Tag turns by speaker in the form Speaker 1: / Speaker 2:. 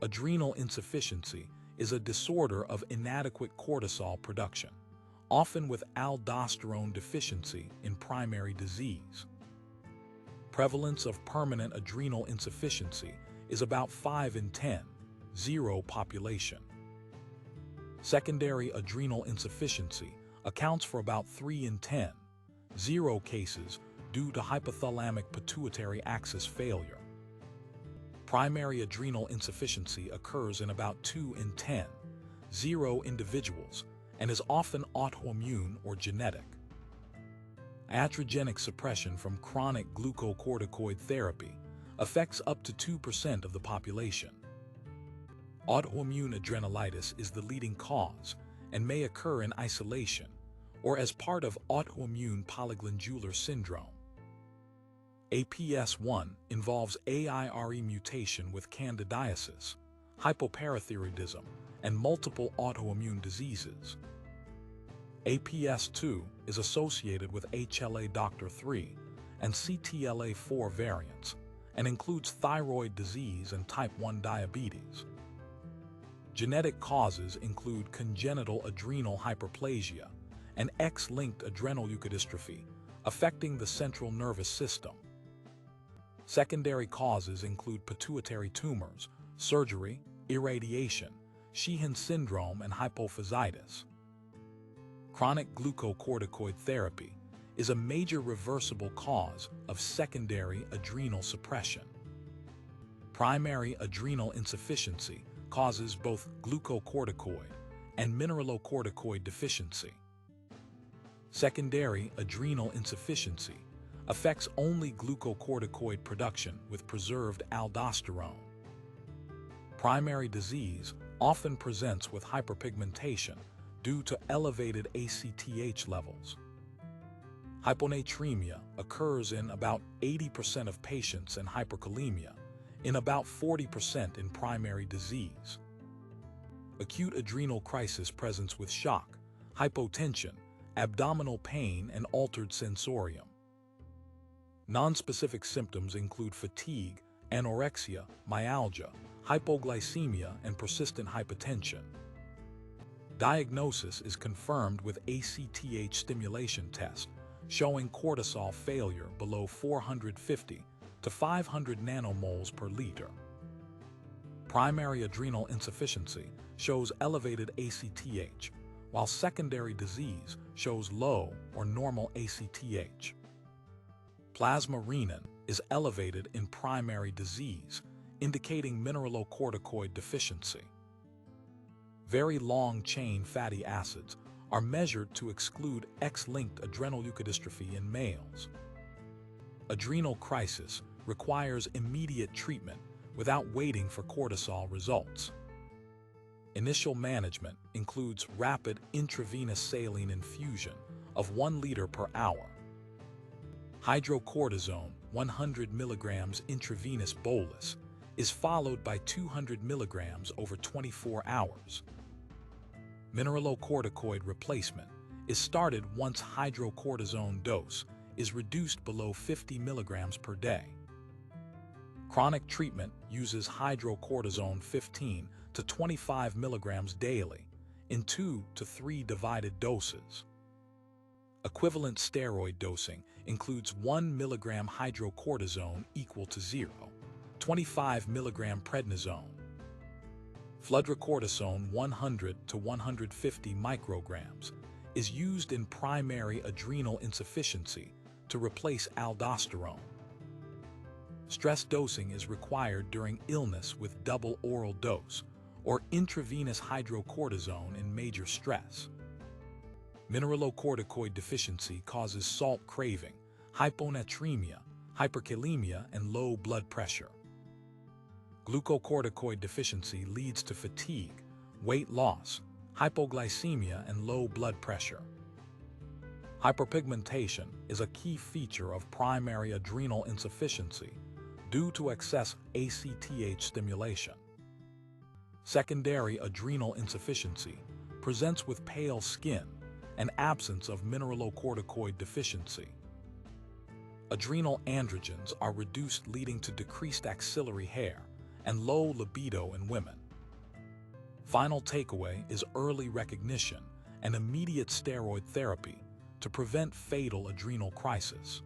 Speaker 1: Adrenal insufficiency is a disorder of inadequate cortisol production, often with aldosterone deficiency in primary disease. Prevalence of permanent adrenal insufficiency is about 5 in 10, 0 population. Secondary adrenal insufficiency accounts for about 3 in 10, 0 cases due to hypothalamic pituitary axis failure. Primary adrenal insufficiency occurs in about 2 in 10, 0 individuals and is often autoimmune or genetic. Iatrogenic suppression from chronic glucocorticoid therapy affects up to 2% of the population. Autoimmune adrenalitis is the leading cause and may occur in isolation or as part of autoimmune polyglandular syndrome. APS1 involves AIRE mutation with candidiasis, hypoparathyroidism, and multiple autoimmune diseases. APS2 is associated with HLA-DR3 and CTLA4 variants and includes thyroid disease and type 1 diabetes. Genetic causes include congenital adrenal hyperplasia and X-linked adrenoleukodystrophy, affecting the central nervous system. Secondary causes include pituitary tumors, surgery, irradiation, Sheehan syndrome, and hypophysitis. Chronic glucocorticoid therapy is a major reversible cause of secondary adrenal suppression. Primary adrenal insufficiency causes both glucocorticoid and mineralocorticoid deficiency. Secondary adrenal insufficiency affects only glucocorticoid production with preserved aldosterone. Primary disease often presents with hyperpigmentation due to elevated ACTH levels. Hyponatremia occurs in about 80% of patients and hyperkalemia in about 40% in primary disease. Acute adrenal crisis presents with shock, hypotension, abdominal pain, and altered sensorium. Nonspecific symptoms include fatigue, anorexia, myalgia, hypoglycemia, and persistent hypertension. Diagnosis is confirmed with ACTH stimulation test, showing cortisol failure below 450 to 500 nanomoles per liter. Primary adrenal insufficiency shows elevated ACTH, while secondary disease shows low or normal ACTH. Plasma renin is elevated in primary disease, indicating mineralocorticoid deficiency. Very long-chain fatty acids are measured to exclude X-linked adrenoleukodystrophy in males. Adrenal crisis requires immediate treatment without waiting for cortisol results. Initial management includes rapid intravenous saline infusion of 1 liter per hour. Hydrocortisone 100 mg intravenous bolus is followed by 200 mg over 24 hours. Mineralocorticoid replacement is started once hydrocortisone dose is reduced below 50 mg per day. Chronic treatment uses hydrocortisone 15 to 25 mg daily in 2 to 3 divided doses. Equivalent steroid dosing includes 1 mg hydrocortisone equal to 0, 25 mg prednisone. Fludrocortisone 100 to 150 micrograms is used in primary adrenal insufficiency to replace aldosterone. Stress dosing is required during illness with double oral dose or intravenous hydrocortisone in major stress. Mineralocorticoid deficiency causes salt craving, hyponatremia, hyperkalemia, and low blood pressure. Glucocorticoid deficiency leads to fatigue, weight loss, hypoglycemia, and low blood pressure. Hyperpigmentation is a key feature of primary adrenal insufficiency due to excess ACTH stimulation. Secondary adrenal insufficiency presents with pale skin and absence of mineralocorticoid deficiency. Adrenal androgens are reduced, leading to decreased axillary hair and low libido in women. Final takeaway is early recognition and immediate steroid therapy to prevent fatal adrenal crisis.